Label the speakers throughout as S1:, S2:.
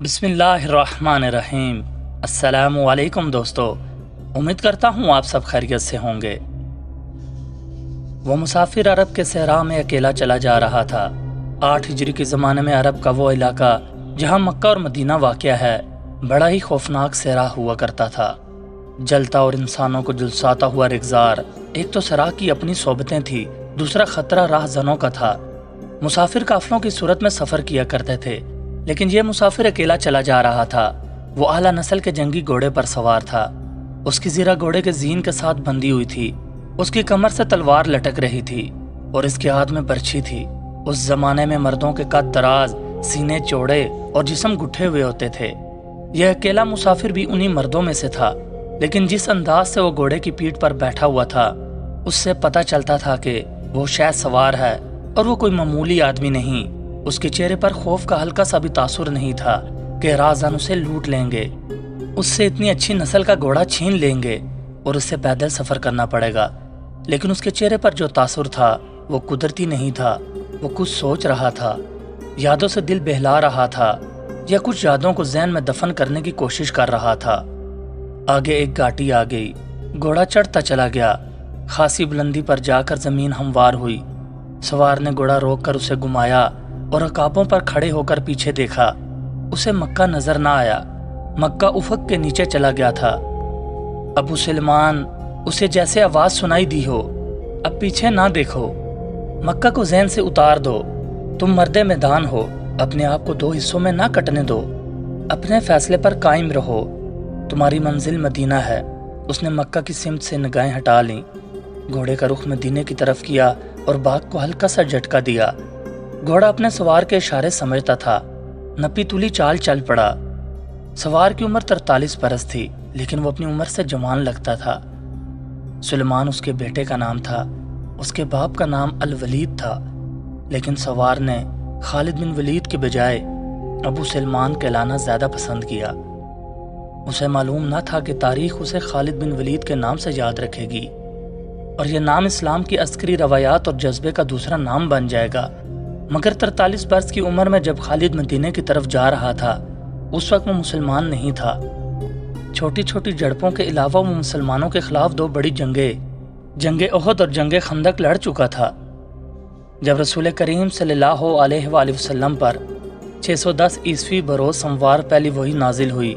S1: بسم اللہ الرحمن الرحیم۔ السلام علیکم دوستو، امید کرتا ہوں آپ سب خیریت سے ہوں گے۔ وہ مسافر عرب کے صحرا میں اکیلا چلا جا رہا تھا۔ 8 ہجری کے زمانے میں عرب کا وہ علاقہ جہاں مکہ اور مدینہ واقع ہے بڑا ہی خوفناک صحرا ہوا کرتا تھا، جلتا اور انسانوں کو جلساتا ہوا ریگزار۔ ایک تو صحرا کی اپنی صحبتیں تھی، دوسرا خطرہ راہ زنوں کا تھا۔ مسافر قافلوں کی صورت میں سفر کیا کرتے تھے، لیکن یہ مسافر اکیلا چلا جا رہا تھا۔ وہ اعلیٰ نسل کے جنگی گھوڑے پر سوار تھا۔ اس کی زیرہ گھوڑے کے زین کے ساتھ بندھی ہوئی تھی، اس کی کمر سے تلوار لٹک رہی تھی اور اس کے ہاتھ میں برچھی تھی۔ اس زمانے میں مردوں کے قد دراز، سینے چوڑے اور جسم گٹھے ہوئے ہوتے تھے۔ یہ اکیلا مسافر بھی انہی مردوں میں سے تھا، لیکن جس انداز سے وہ گھوڑے کی پیٹھ پر بیٹھا ہوا تھا اس سے پتہ چلتا تھا کہ وہ شاید سوار ہے اور وہ کوئی معمولی آدمی نہیں۔ اس کے چہرے پر خوف کا ہلکا سا بھی تاثر نہیں تھا کہ رازن اسے لوٹ لیں گے، اس سے اتنی اچھی نسل کا گھوڑا چھین لیں گے اور اس سے پیدل سفر کرنا پڑے گا۔ لیکن اس کے چہرے پر جو تاثر تھا وہ قدرتی نہیں تھا۔ وہ کچھ سوچ رہا تھا، یادوں سے دل بہلا رہا تھا یا کچھ یادوں کو ذہن میں دفن کرنے کی کوشش کر رہا تھا۔ آگے ایک گھاٹی آ گئی، گھوڑا چڑھتا چلا گیا۔ خاصی بلندی پر جا کر زمین ہموار ہوئی۔ سوار نے گھوڑا روک کر اسے گھمایا اور رکابوں پر کھڑے ہو کر پیچھے دیکھا۔ اسے مکہ نظر نہ آیا، مکہ افق کے نیچے چلا گیا تھا۔ ابو سلمان، اسے جیسے آواز سنائی دی ہو، اب پیچھے نہ دیکھو، مکہ کو ذہن سے اتار دو، تم مرد میدان ہو، اپنے آپ کو 2 حصوں میں نہ کٹنے دو، اپنے فیصلے پر قائم رہو، تمہاری منزل مدینہ ہے۔ اس نے مکہ کی سمت سے نگاہیں ہٹا لیں، گھوڑے کا رخ مدینے کی طرف کیا اور باغ کو ہلکا سا جھٹکا دیا۔ گھوڑا اپنے سوار کے اشارے سمجھتا تھا، نپی تلی چال چل پڑا۔ سوار کی عمر 43 برس تھی، لیکن وہ اپنی عمر سے جوان لگتا تھا۔ سلیمان اس کے بیٹے کا نام تھا، اس کے باپ کا نام الولید تھا، لیکن سوار نے خالد بن ولید کے بجائے ابو سلمان کہلانا زیادہ پسند کیا۔ اسے معلوم نہ تھا کہ تاریخ اسے خالد بن ولید کے نام سے یاد رکھے گی اور یہ نام اسلام کی عسکری روایات اور جذبے کا دوسرا نام بن جائے گا۔ مگر 43 برس کی عمر میں جب خالد مدینے کی طرف جا رہا تھا اس وقت وہ مسلمان نہیں تھا۔ چھوٹی چھوٹی جھڑپوں کے علاوہ وہ مسلمانوں کے خلاف 2 بڑی جنگ احد اور جنگ خندق لڑ چکا تھا۔ جب رسول کریم صلی اللہ علیہ وآلہ وسلم پر 610 عیسوی بروز سموار پہلی وحی نازل ہوئی،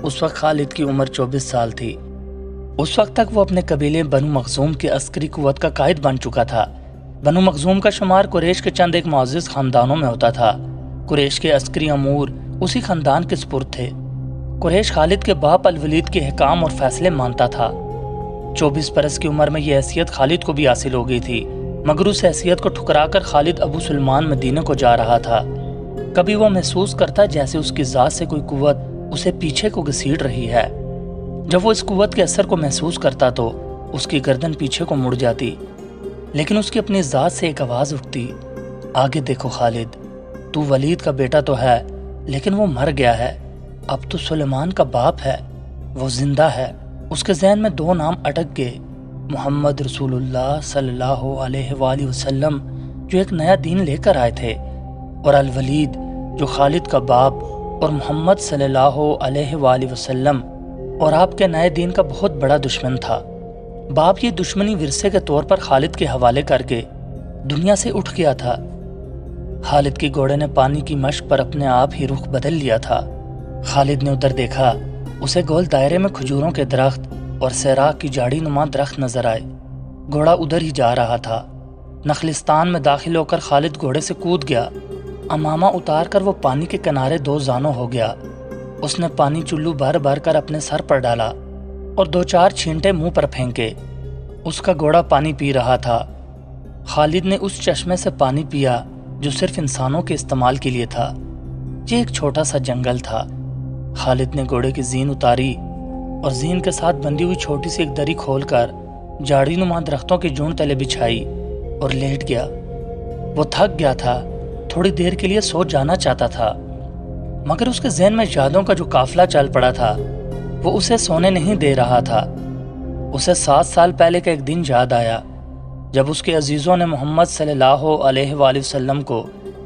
S1: اس وقت خالد کی عمر 24 سال تھی۔ اس وقت تک وہ اپنے قبیلے بنو مخزوم کی عسکری قوت کا قائد بن چکا تھا۔ بنو مخزوم کا شمار قریش کے چند ایک معزز خاندانوں میں ہوتا تھا۔ قریش کے عسکری امور اسی خاندان کے سپرد تھے۔ قریش خالد کے باپ الولید کے احکام اور فیصلے مانتا تھا۔ 24 برس کی عمر میں یہ حیثیت خالد کو بھی حاصل ہو گئی تھی، مگر اس حیثیت کو ٹھکرا کر خالد ابو سلمان مدینے کو جا رہا تھا۔ کبھی وہ محسوس کرتا جیسے اس کی ذات سے کوئی قوت اسے پیچھے کو گھسیٹ رہی ہے۔ جب وہ اس قوت کے اثر کو محسوس کرتا تو اس کی گردن پیچھے کو مڑ جاتی، لیکن اس کی اپنی ذات سے ایک آواز اٹھتی، آگے دیکھو خالد، تو ولید کا بیٹا تو ہے لیکن وہ مر گیا ہے، اب تو سلیمان کا باپ ہے، وہ زندہ ہے۔ اس کے ذہن میں 2 نام اٹک گئے، محمد رسول اللہ صلی اللہ علیہ وآلہ وسلم جو ایک نیا دین لے کر آئے تھے، اور الولید جو خالد کا باپ اور محمد صلی اللہ علیہ وآلہ وسلم اور آپ کے نئے دین کا بہت بڑا دشمن تھا۔ باپ یہ دشمنی ورثے کے طور پر خالد کے حوالے کر کے دنیا سے اٹھ گیا تھا۔ خالد کی گھوڑے نے پانی کی مشق پر اپنے آپ ہی رخ بدل لیا تھا۔ خالد نے ادھر دیکھا، اسے گول دائرے میں کھجوروں کے درخت اور سیراک کی جھاڑی نما درخت نظر آئے۔ گھوڑا ادھر ہی جا رہا تھا۔ نخلستان میں داخل ہو کر خالد گھوڑے سے کود گیا۔ امامہ اتار کر وہ پانی کے کنارے 2 زانوں ہو گیا۔ اس نے پانی چلو بھر بھر کر اپنے سر پر ڈالا اور 2-4 چھینٹے منہ پر پھینکے۔ اس کا گھوڑا پانی پی رہا تھا۔ خالد نے اس چشمے سے پانی پیا جو صرف انسانوں کے استعمال کے لیے تھا۔ یہ ایک چھوٹا سا جنگل تھا۔ خالد نے گھوڑے کی زین اتاری اور زین کے ساتھ بندھی ہوئی چھوٹی سی ایک دری کھول کر جھاڑی نما درختوں کی جھنڈ تلے بچھائی اور لیٹ گیا۔ وہ تھک گیا تھا، تھوڑی دیر کے لیے سو جانا چاہتا تھا، مگر اس کے ذہن میں یادوں کا جو قافلہ چل پڑا تھا وہ اسے سونے نہیں دے رہا تھا۔ اسے 7 سال پہلے کا ایک دن یاد آیا جب اس کے عزیزوں نے محمد صلی اللہ علیہ وآلہ وسلم کو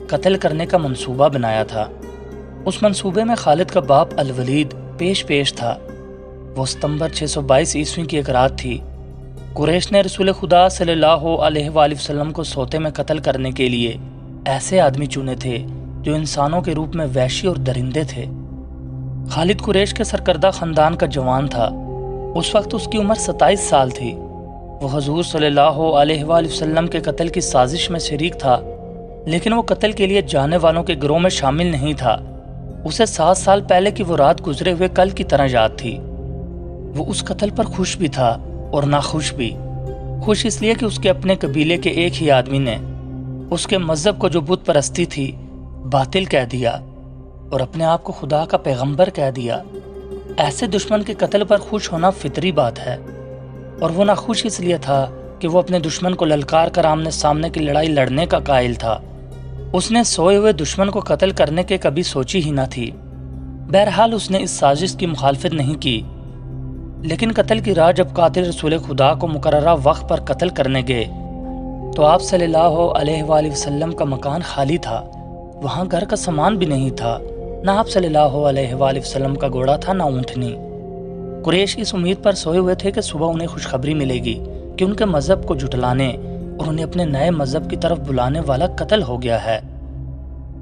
S1: قتل کرنے کا منصوبہ بنایا تھا۔ اس منصوبے میں خالد کا باپ الولید پیش تھا۔ وہ ستمبر 622 عیسوی کی ایک رات تھی۔ قریش نے رسول خدا صلی اللہ علیہ وآلہ وسلم کو سوتے میں قتل کرنے کے لیے ایسے آدمی چنے تھے جو انسانوں کے روپ میں وحشی اور درندے تھے۔ خالد قریش کے سرکردہ خاندان کا جوان تھا۔ اس وقت اس کی عمر 27 سال تھی۔ وہ حضور صلی اللہ علیہ وآلہ وسلم کے قتل کی سازش میں شریک تھا، لیکن وہ قتل کے لیے جانے والوں کے گروہ میں شامل نہیں تھا۔ اسے 7 سال پہلے کی وہ رات گزرے ہوئے کل کی طرح یاد تھی۔ وہ اس قتل پر خوش بھی تھا اور ناخوش بھی۔ خوش اس لیے کہ اس کے اپنے قبیلے کے ایک ہی آدمی نے اس کے مذہب کو جو بت پرستی تھی باطل کہہ دیا اور اپنے آپ کو خدا کا پیغمبر کہہ دیا۔ ایسے دشمن کے قتل پر خوش ہونا فطری بات ہے، اور وہ ناخوش اس لیے تھا کہ وہ اپنے دشمن کو للکار کر آمنے سامنے کی لڑائی لڑنے کا قائل تھا۔ اس نے سوئے ہوئے دشمن کو قتل کرنے کے کبھی سوچی ہی نہ تھی۔ بہرحال اس نے اس سازش کی مخالفت نہیں کی، لیکن قتل کی رات جب قاتل رسول خدا کو مقررہ وقت پر قتل کرنے گئے تو آپ صلی اللہ علیہ وآلہ وسلم کا مکان خالی تھا۔ وہاں گھر کا سامان بھی نہیں تھا، نہ آپ صلی اللہ علیہ وآلہ وسلم کا گھوڑا تھا، نہ اونٹنی۔ قریش اس امید پر سوئے ہوئے تھے کہ صبح انہیں خوشخبری ملے گی کہ ان کے مذہب کو جھٹلانے اور انہیں اپنے نئے مذہب کی طرف بلانے والا قتل ہو گیا ہے۔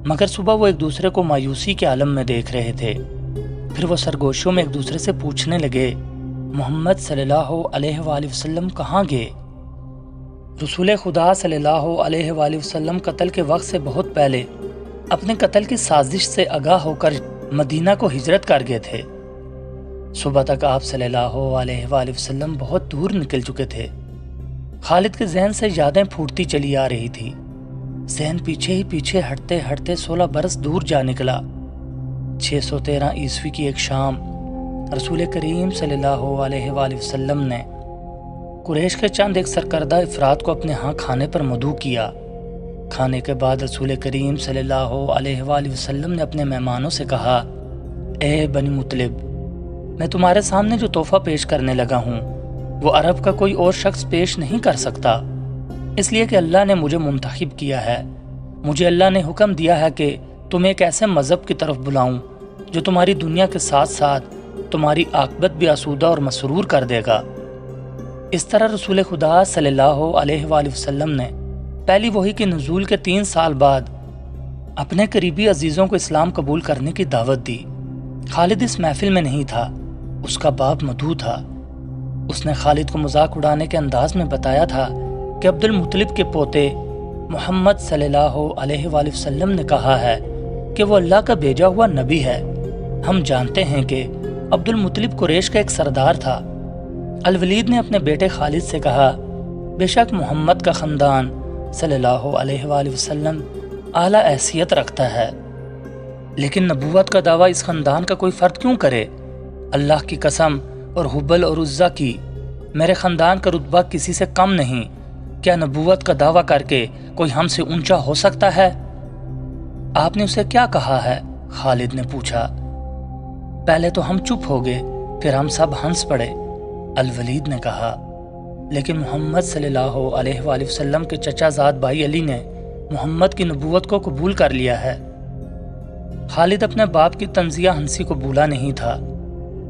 S1: مگر صبح وہ ایک دوسرے کو مایوسی کے عالم میں دیکھ رہے تھے۔ پھر وہ سرگوشیوں میں ایک دوسرے سے پوچھنے لگے، محمد صلی اللہ علیہ وآلہ وسلم کہاں گئے؟ رسول خدا صلی اللہ علیہ وآلہ وسلم قتل کے وقت سے بہت پہلے اپنے قتل کی سازش سے آگاہ ہو کر مدینہ کو ہجرت کر گئے تھے۔ صبح تک آپ صلی اللہ علیہ وآلہ وسلم بہت دور نکل چکے تھے۔ خالد کے ذہن سے یادیں پھوٹتی چلی آ رہی تھی۔ ذہن پیچھے ہی پیچھے ہٹتے ہٹتے 16 برس دور جا نکلا۔ 613 عیسوی کی ایک شام رسول کریم صلی اللہ علیہ وآلہ وسلم نے قریش کے چند ایک سرکردہ افراد کو اپنے ہاں کھانے پر مدعو کیا۔ کھانے کے بعد رسول کریم صلی اللہ علیہ وآلہ وسلم نے اپنے مہمانوں سے کہا، اے بنی مطلب، میں تمہارے سامنے جو تحفہ پیش کرنے لگا ہوں وہ عرب کا کوئی اور شخص پیش نہیں کر سکتا، اس لیے کہ اللہ نے مجھے منتخب کیا ہے۔ مجھے اللہ نے حکم دیا ہے کہ تم ایک ایسے مذہب کی طرف بلاؤں جو تمہاری دنیا کے ساتھ ساتھ تمہاری عاقبت بھی آسودہ اور مسرور کر دے گا۔ اس طرح رسول خدا صلی اللہ علیہ وآلہ وسلم نے پہلی وحی کے نزول کے 3 سال بعد اپنے قریبی عزیزوں کو اسلام قبول کرنے کی دعوت دی۔ خالد اس محفل میں نہیں تھا، اس کا باپ مدعو تھا۔ اس نے خالد کو مذاق اڑانے کے انداز میں بتایا تھا کہ عبد المطلب کے پوتے محمد صلی اللہ علیہ وآلہ وسلم نے کہا ہے کہ وہ اللہ کا بھیجا ہوا نبی ہے۔ ہم جانتے ہیں کہ عبد المطلب قریش کا ایک سردار تھا۔ الولید نے اپنے بیٹے خالد سے کہا، بے شک محمد کا خاندان صلی اللہ علیہ وآلہ وسلم اعلیٰ حیثیت رکھتا ہے، لیکن نبوت کا دعویٰ اس خاندان کا کوئی فرد کیوں کرے؟ اللہ کی قسم اور حبل اور عزا کی، میرے خاندان کا رتبہ کسی سے کم نہیں۔ کیا نبوت کا دعویٰ کر کے کوئی ہم سے اونچا ہو سکتا ہے؟ آپ نے اسے کیا کہا ہے؟ خالد نے پوچھا۔ پہلے تو ہم چپ ہو گئے، پھر ہم سب ہنس پڑے، الولید نے کہا۔ لیکن محمد صلی اللہ علیہ وآلہ وسلم کے چچا زاد بھائی علی نے محمد کی نبوت کو قبول کر لیا ہے۔ خالد اپنے باپ کی طنزیہ ہنسی کو بھولا نہیں تھا۔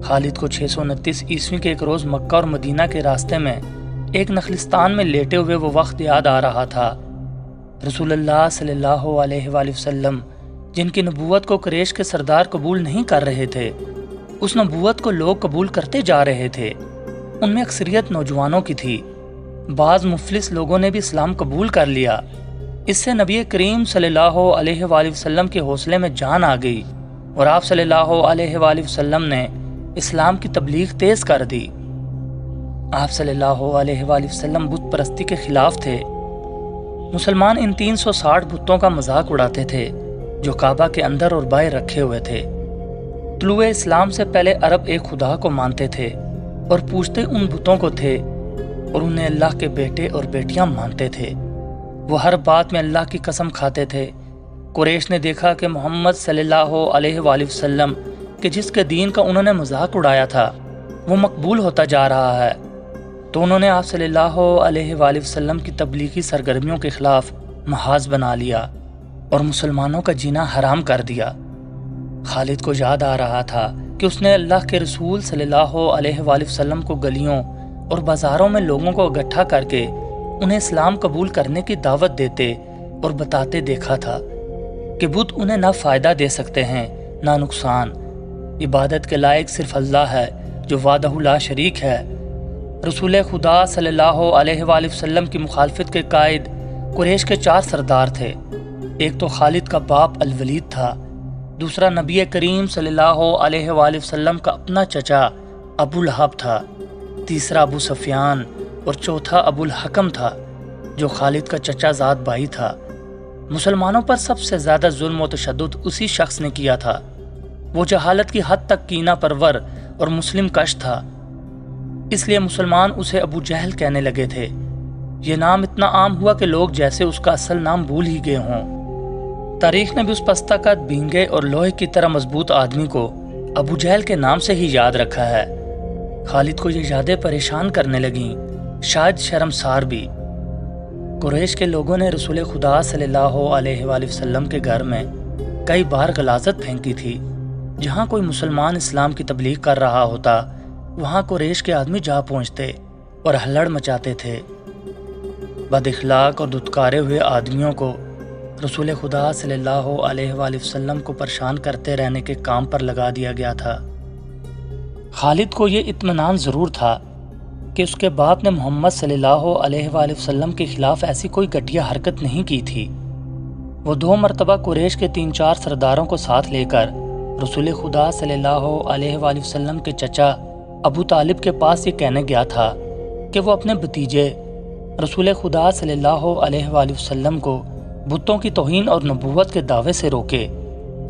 S1: خالد کو 629 عیسوی کے ایک روز مکہ اور مدینہ کے راستے میں ایک نخلستان میں لیٹے ہوئے وہ وقت یاد آ رہا تھا۔ رسول اللہ صلی اللہ علیہ وآلہ وسلم جن کی نبوت کو قریش کے سردار قبول نہیں کر رہے تھے، اس نبوت کو لوگ قبول کرتے جا رہے تھے۔ ان میں اکثریت نوجوانوں کی تھی۔ بعض مفلس لوگوں نے بھی اسلام قبول کر لیا۔ اس سے نبی کریم صلی اللہ علیہ وآلہ وسلم کے حوصلے میں جان آ گئی اور آپ صلی اللہ علیہ وآلہ وسلم نے اسلام کی تبلیغ تیز کر دی۔ آپ صلی اللہ علیہ وآلہ وسلم بت پرستی کے خلاف تھے۔ مسلمان ان 360 بتوں کا مذاق اڑاتے تھے جو کعبہ کے اندر اور باہر رکھے ہوئے تھے۔ طلوع اسلام سے پہلے عرب ایک خدا کو مانتے تھے اور پوجتے ان بتوں کو تھے، اور انہیں اللہ کے بیٹے اور بیٹیاں مانتے تھے۔ وہ ہر بات میں اللہ کی قسم کھاتے تھے۔ قریش نے دیکھا کہ محمد صلی اللہ علیہ وآلہ وسلم کہ جس کے دین کا انہوں نے مذاق اڑایا تھا وہ مقبول ہوتا جا رہا ہے، تو انہوں نے آپ صلی اللہ علیہ وآلہ وسلم کی تبلیغی سرگرمیوں کے خلاف محاذ بنا لیا اور مسلمانوں کا جینا حرام کر دیا۔ خالد کو یاد آ رہا تھا کہ اس نے اللہ کے رسول صلی اللہ علیہ وآلہ وسلم کو گلیوں اور بازاروں میں لوگوں کو اکٹھا کر کے انہیں اسلام قبول کرنے کی دعوت دیتے اور بتاتے دیکھا تھا کہ بت انہیں نہ فائدہ دے سکتے ہیں نہ نقصان۔ عبادت کے لائق صرف اللہ ہے جو وحدہ لا شریک ہے۔ رسول خدا صلی اللہ علیہ وآلہ وسلم کی مخالفت کے قائد قریش کے 4 سردار تھے۔ ایک تو خالد کا باپ الولید تھا، دوسرا نبی کریم صلی اللہ علیہ وآلہ وسلم کا اپنا چچا ابو لہب تھا، تیسرا ابو سفیان اور چوتھا ابو الحکم تھا جو خالد کا چچا زاد بھائی تھا۔ مسلمانوں پر سب سے زیادہ ظلم و تشدد اسی شخص نے کیا تھا۔ وہ جہالت کی حد تک کینہ پرور اور مسلم کش تھا، اس لیے مسلمان اسے ابو جہل کہنے لگے تھے۔ یہ نام اتنا عام ہوا کہ لوگ جیسے اس کا اصل نام بھول ہی گئے ہوں۔ تاریخ نے بھی اس پستہ قد، بینگے اور لوہے کی طرح مضبوط آدمی کو ابو جہل کے نام سے ہی یاد رکھا ہے۔ خالد کو یہ یادیں پریشان کرنے لگیں، شاید شرمسار بھی۔ قریش کے لوگوں نے رسول خدا صلی اللہ علیہ وآلہ وسلم کے گھر میں کئی بار غلاظت پھینکی تھی۔ جہاں کوئی مسلمان اسلام کی تبلیغ کر رہا ہوتا وہاں قریش کے آدمی جا پہنچتے اور ہلڑ مچاتے تھے۔ بد اخلاق اور دھتکارے ہوئے آدمیوں کو رسول خدا صلی اللہ علیہ وآلہ وسلم کو پریشان کرتے رہنے کے کام پر لگا دیا گیا تھا۔ خالد کو یہ اطمینان ضرور تھا کہ اس کے باپ نے محمد صلی اللہ علیہ وآلہ وسلم کے خلاف ایسی کوئی گھٹیا حرکت نہیں کی تھی۔ وہ 2 مرتبہ قریش کے 3-4 سرداروں کو ساتھ لے کر رسول خدا صلی اللہ علیہ وآلہ وسلم کے چچا ابو طالب کے پاس یہ کہنے گیا تھا کہ وہ اپنے بھتیجے رسول خدا صلی اللہ علیہ وآلہ وسلم کو بتوں کی توہین اور نبوت کے دعوے سے روکے،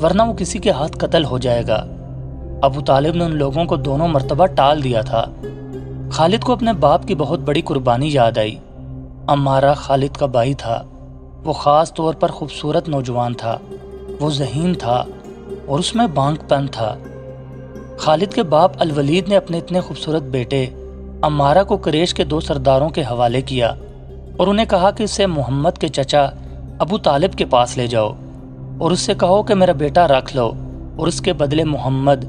S1: ورنہ وہ کسی کے ہاتھ قتل ہو جائے گا۔ ابو طالب نے ان لوگوں کو 2 مرتبہ ٹال دیا تھا۔ خالد کو اپنے باپ کی بہت بڑی قربانی یاد آئی۔ عمارہ خالد کا بھائی تھا۔ وہ خاص طور پر خوبصورت نوجوان تھا، وہ ذہین تھا اور اس میں بانک پن تھا۔ خالد کے باپ الولید نے اپنے اتنے خوبصورت بیٹے عمارہ کو قریش کے 2 سرداروں کے حوالے کیا اور انہیں کہا کہ اسے محمد کے چچا ابو طالب کے پاس لے جاؤ اور اس سے کہو کہ میرا بیٹا رکھ لو اور اس کے بدلے محمد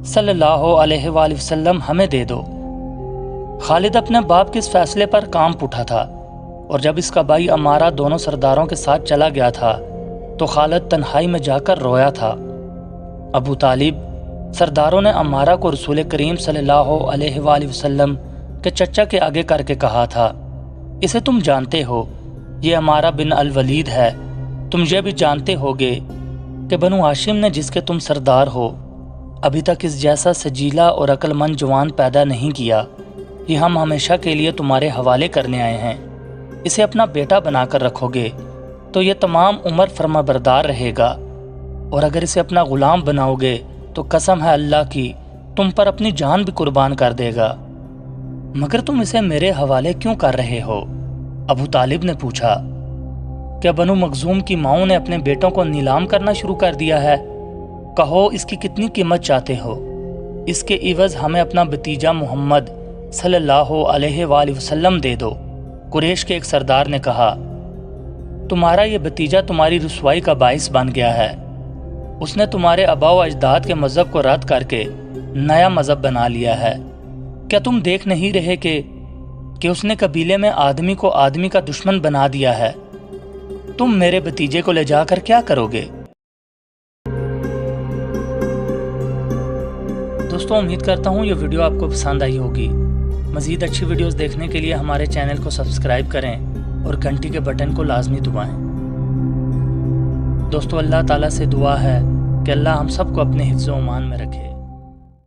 S1: صلی اللہ علیہ وآلہ وسلم ہمیں دے دو۔ خالد اپنے باپ کے اس فیصلے پر کام اٹھا تھا، اور جب اس کا بھائی عمارہ دونوں سرداروں کے ساتھ چلا گیا تھا تو خالد تنہائی میں جا کر رویا تھا۔ ابو طالب سرداروں نے عمارہ کو رسول کریم صلی اللہ علیہ وآلہ وسلم کے چچا کے آگے کر کے کہا تھا، اسے تم جانتے ہو، یہ عمارہ بن الولید ہے۔ تم یہ بھی جانتے ہوگے کہ بنو ہاشم نے جس کے تم سردار ہو ابھی تک اس جیسا سجیلا اور عقل مند جوان پیدا نہیں کیا۔ یہ ہم ہمیشہ کے لیے تمہارے حوالے کرنے آئے ہیں۔ اسے اپنا بیٹا بنا کر رکھو گے تو یہ تمام عمر فرما بردار رہے گا، اور اگر اسے اپنا غلام بناؤ گے تو قسم ہے اللہ کی تم پر اپنی جان بھی قربان کر دے گا۔ مگر تم اسے میرے حوالے کیوں کر رہے ہو؟ ابو طالب نے پوچھا۔ کیا بنو مخزوم کی ماؤں نے اپنے بیٹوں کو نیلام کرنا شروع کر دیا ہے؟ کہو اس کی کتنی قیمت چاہتے ہو؟ اس کے عوض ہمیں اپنا بھتیجا محمد صلی اللہ علیہ وآلہ وسلم دے دو۔ قریش کے ایک سردار نے کہا، تمہارا یہ بھتیجا تمہاری رسوائی کا باعث بن گیا ہے۔ اس نے تمہارے آباء و اجداد کے مذہب کو رد کر کے نیا مذہب بنا لیا ہے۔ کیا تم دیکھ نہیں رہے کہ اس نے قبیلے میں آدمی کو آدمی کا دشمن بنا دیا ہے؟ تم میرے بھتیجے کو لے جا کر کیا کرو گے؟ دوستوں، امید کرتا ہوں یہ ویڈیو آپ کو پسند آئی ہوگی۔ مزید اچھی ویڈیوز دیکھنے کے لیے ہمارے چینل کو سبسکرائب کریں اور گھنٹی کے بٹن کو لازمی دبائیں۔ دوستوں، اللہ تعالیٰ سے دعا ہے کہ اللہ ہم سب کو اپنے حفظ و امان میں رکھے۔